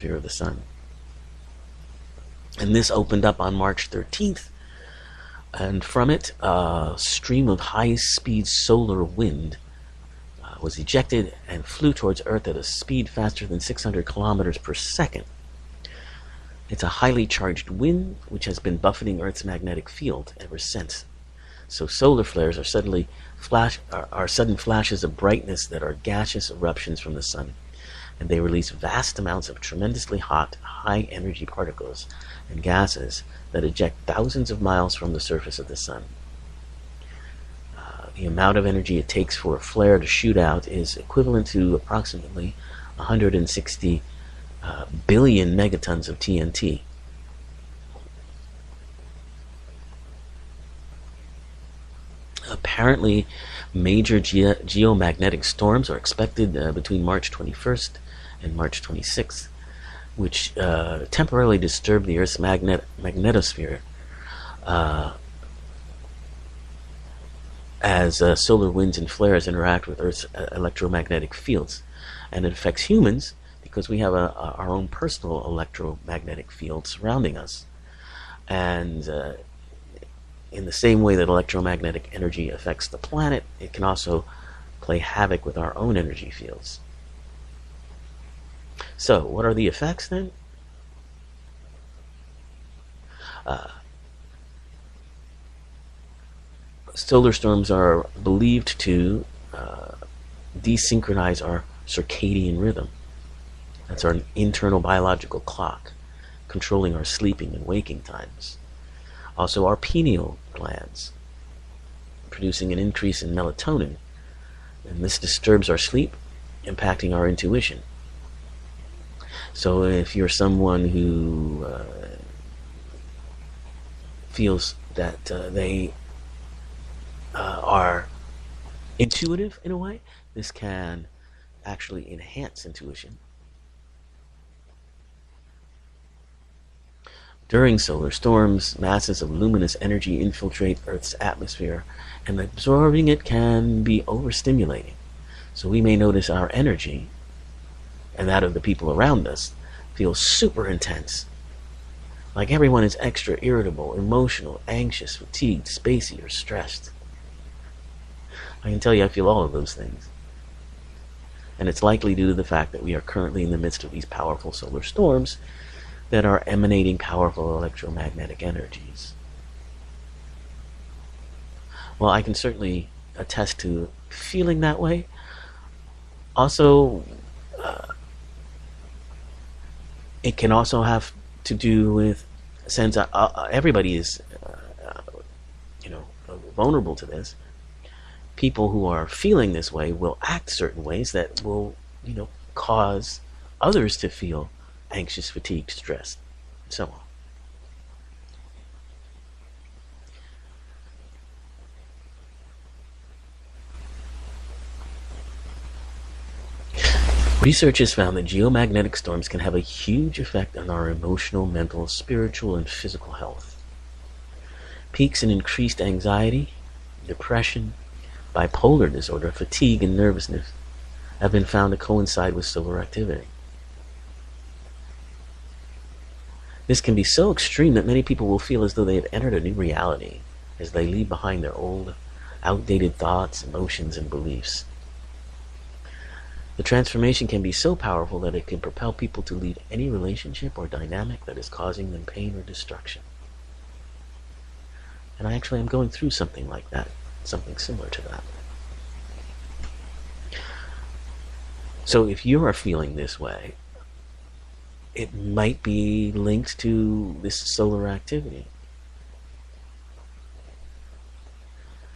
atmosphere of the sun. And this opened up on March 13th, and from it, a stream of high-speed solar wind was ejected and flew towards Earth at a speed faster than 600 kilometers per second. It's a highly charged wind which has been buffeting Earth's magnetic field ever since. So solar flares are sudden flashes of brightness that are gaseous eruptions from the sun, and they release vast amounts of tremendously hot, high-energy particles and gases that eject thousands of miles from the surface of the sun. The amount of energy it takes for a flare to shoot out is equivalent to approximately 160 billion megatons of TNT. Apparently, major geomagnetic storms are expected between March 21st and March 26th, which temporarily disturb the Earth's magnetosphere as solar winds and flares interact with Earth's electromagnetic fields. And it affects humans because we have our own personal electromagnetic field surrounding us. And in the same way that electromagnetic energy affects the planet, it can also play havoc with our own energy fields. So, what are the effects then? Solar storms are believed to desynchronize our circadian rhythm. That's our internal biological clock, controlling our sleeping and waking times. Also, our pineal glands, producing an increase in melatonin, and this disturbs our sleep, impacting our intuition. So if you're someone who feels that they are intuitive in a way, this can actually enhance intuition. During solar storms, masses of luminous energy infiltrate Earth's atmosphere, and absorbing it can be overstimulating. So we may notice our energy, and that of the people around us, feels super intense. Like everyone is extra irritable, emotional, anxious, fatigued, spacey, or stressed. I can tell you I feel all of those things. And it's likely due to the fact that we are currently in the midst of these powerful solar storms that are emanating powerful electromagnetic energies. Well, I can certainly attest to feeling that way. Also, it can also have to do with, since everybody is, vulnerable to this. People who are feeling this way will act certain ways that will, cause others to feel anxious, fatigued, stressed, and so on. Research has found that geomagnetic storms can have a huge effect on our emotional, mental, spiritual, and physical health. Peaks in increased anxiety, depression, bipolar disorder, fatigue, and nervousness have been found to coincide with solar activity. This can be so extreme that many people will feel as though they have entered a new reality as they leave behind their old, outdated thoughts, emotions, and beliefs. The transformation can be so powerful that it can propel people to leave any relationship or dynamic that is causing them pain or destruction. And I actually am going through something like that, something similar to that. So if you are feeling this way, it might be linked to this solar activity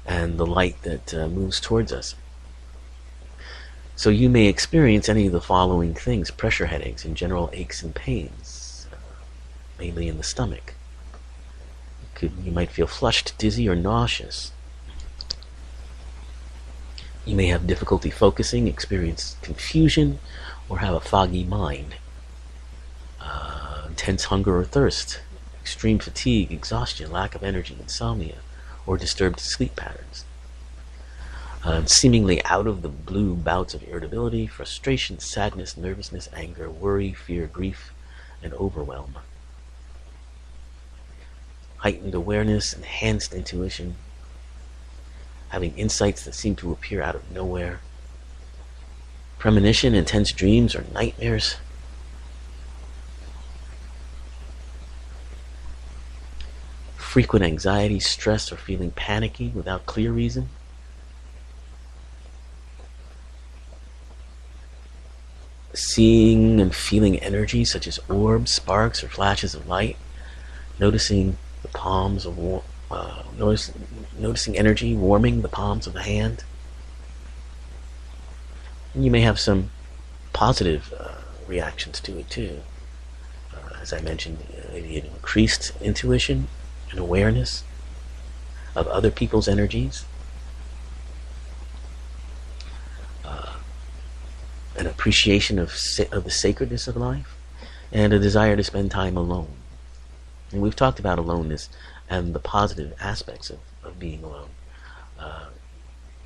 and the light that moves towards us. So you may experience any of the following things: pressure headaches and general aches and pains, mainly in the stomach. You might feel flushed, dizzy, or nauseous. You may have difficulty focusing, experience confusion, or have a foggy mind. Intense hunger or thirst, extreme fatigue, exhaustion, lack of energy, insomnia, or disturbed sleep patterns. Seemingly out of the blue bouts of irritability, frustration, sadness, nervousness, anger, worry, fear, grief, and overwhelm. Heightened awareness, enhanced intuition, having insights that seem to appear out of nowhere, premonition, intense dreams, or nightmares. Frequent anxiety, stress, or feeling panicky without clear reason. Seeing and feeling energy such as orbs, sparks, or flashes of light. Noticing the palms of noticing energy warming the palms of the hand. And you may have some positive reactions to it too. As I mentioned, increased intuition and awareness of other people's energies, an appreciation of the sacredness of life, and a desire to spend time alone. And we've talked about aloneness and the positive aspects of being alone a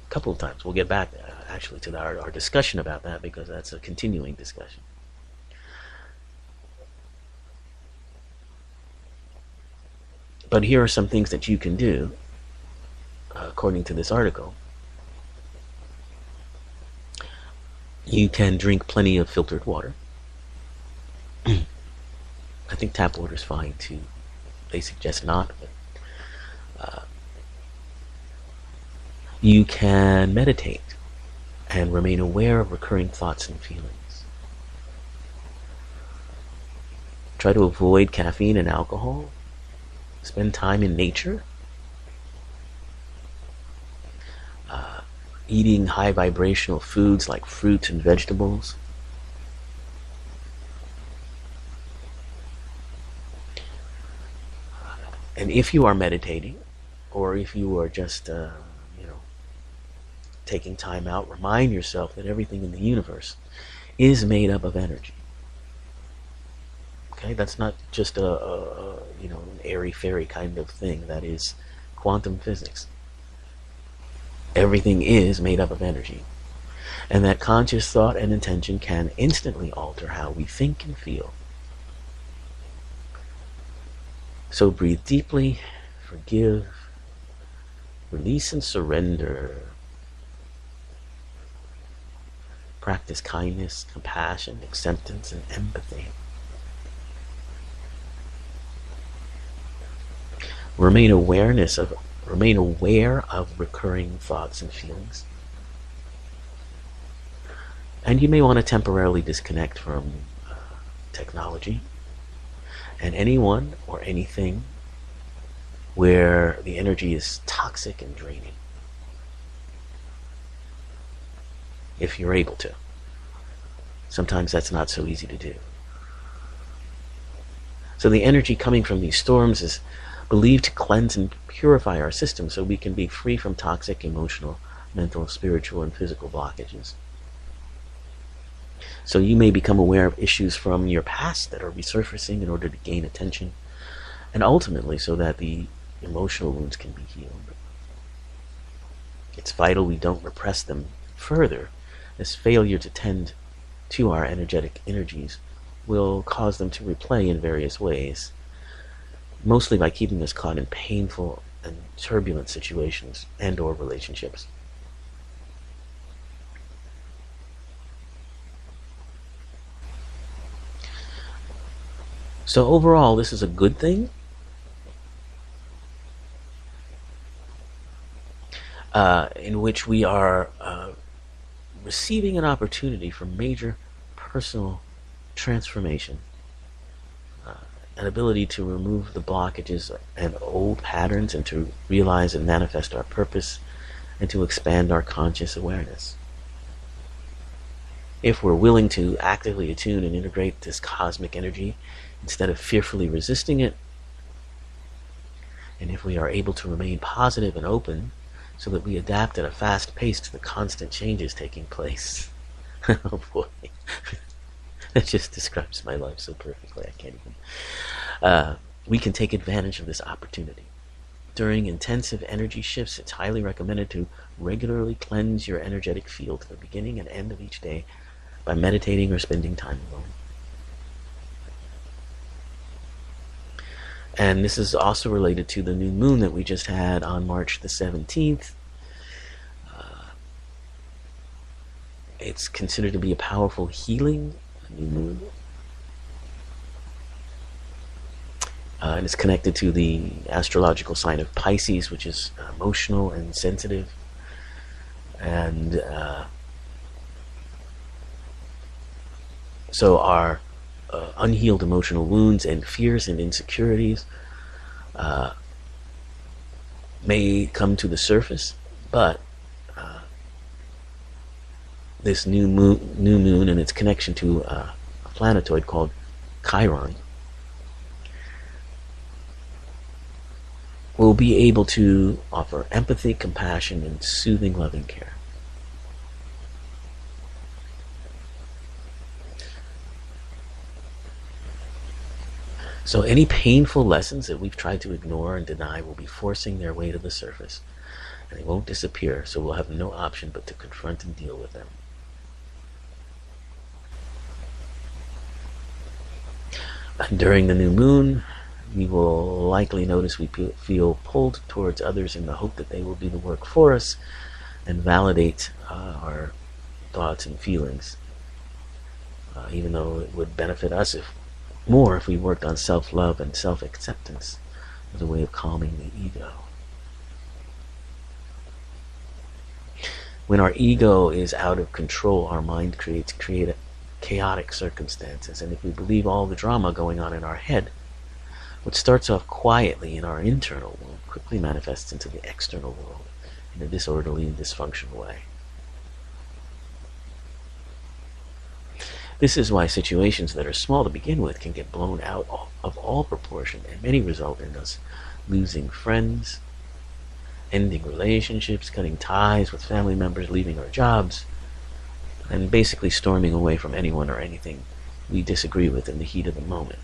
couple of times. We'll get back actually to our discussion about that, because that's a continuing discussion. But here are some things that you can do, according to this article. You can drink plenty of filtered water. I think tap water is fine too. They suggest not, but you can meditate and remain aware of recurring thoughts and feelings. Try to avoid caffeine and alcohol. Spend time in nature. Eating high vibrational foods like fruits and vegetables. And if you are meditating, or if you are just taking time out, remind yourself that everything in the universe is made up of energy. Okay, that's not just an airy-fairy kind of thing. That is quantum physics. Everything is made up of energy. And that conscious thought and intention can instantly alter how we think and feel. So breathe deeply, forgive, release and surrender. Practice kindness, compassion, acceptance, and empathy. Remain aware of recurring thoughts and feelings. And you may want to temporarily disconnect from technology and anyone or anything where the energy is toxic and draining, if you're able to. Sometimes that's not so easy to do. So the energy coming from these storms is believed to cleanse and purify our system so we can be free from toxic emotional, mental, spiritual, and physical blockages. So you may become aware of issues from your past that are resurfacing in order to gain attention, and ultimately so that the emotional wounds can be healed. It's vital we don't repress them further, as failure to tend to our energetic energies will cause them to replay in various ways, mostly by keeping us caught in painful and turbulent situations and or relationships. So overall, this is a good thing. In which we are receiving an opportunity for major personal transformation, an ability to remove the blockages and old patterns, and to realize and manifest our purpose, and to expand our conscious awareness. If we're willing to actively attune and integrate this cosmic energy instead of fearfully resisting it, and if we are able to remain positive and open so that we adapt at a fast pace to the constant changes taking place. Oh boy. That just describes my life so perfectly, I can't even. We can take advantage of this opportunity. During intensive energy shifts, it's highly recommended to regularly cleanse your energetic field at the beginning and end of each day by meditating or spending time alone. And this is also related to the new moon that we just had on March the 17th. It's considered to be a powerful healing new moon. And it's connected to the astrological sign of Pisces, which is emotional and sensitive. And so our unhealed emotional wounds and fears and insecurities may come to the surface, but this new moon and its connection to a planetoid called Chiron will be able to offer empathy, compassion, and soothing, loving care. So any painful lessons that we've tried to ignore and deny will be forcing their way to the surface, and they won't disappear, so we'll have no option but to confront and deal with them. And during the new moon, we will likely notice we feel pulled towards others in the hope that they will do the work for us and validate our thoughts and feelings, even though it would benefit us more if we worked on self-love and self-acceptance as a way of calming the ego. When our ego is out of control, our mind creates chaotic circumstances, and if we believe all the drama going on in our head, what starts off quietly in our internal world quickly manifests into the external world in a disorderly and dysfunctional way. This is why situations that are small to begin with can get blown out of all proportion, and many result in us losing friends, ending relationships, cutting ties with family members, leaving our jobs, and basically storming away from anyone or anything we disagree with in the heat of the moment.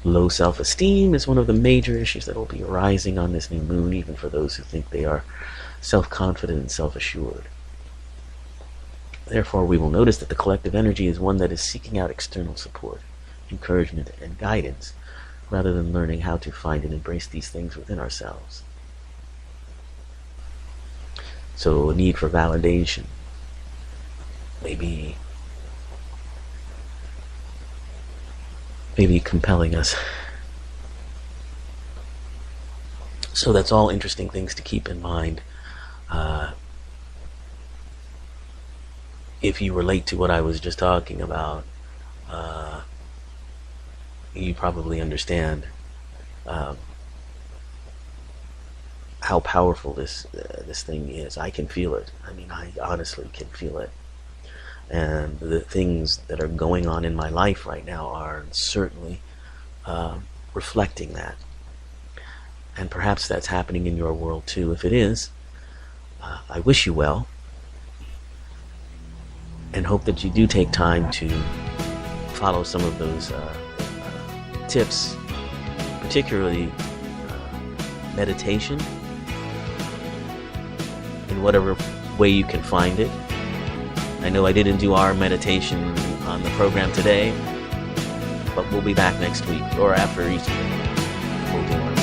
Low self-esteem is one of the major issues that will be arising on this new moon, even for those who think they are self-confident and self-assured. Therefore, we will notice that the collective energy is one that is seeking out external support, encouragement, and guidance, rather than learning how to find and embrace these things within ourselves. So a need for validation, maybe compelling us. So that's all interesting things to keep in mind. If you relate to what I was just talking about, you probably understand how powerful this thing is. I can feel it. I mean, I honestly can feel it. And the things that are going on in my life right now are certainly reflecting that. And perhaps that's happening in your world too. If it is, I wish you well, and hope that you do take time to follow some of those tips, particularly meditation, in whatever way you can find it. I know I didn't do our meditation on the program today, but we'll be back next week, or after Easter. We'll do one.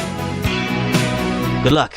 Good luck.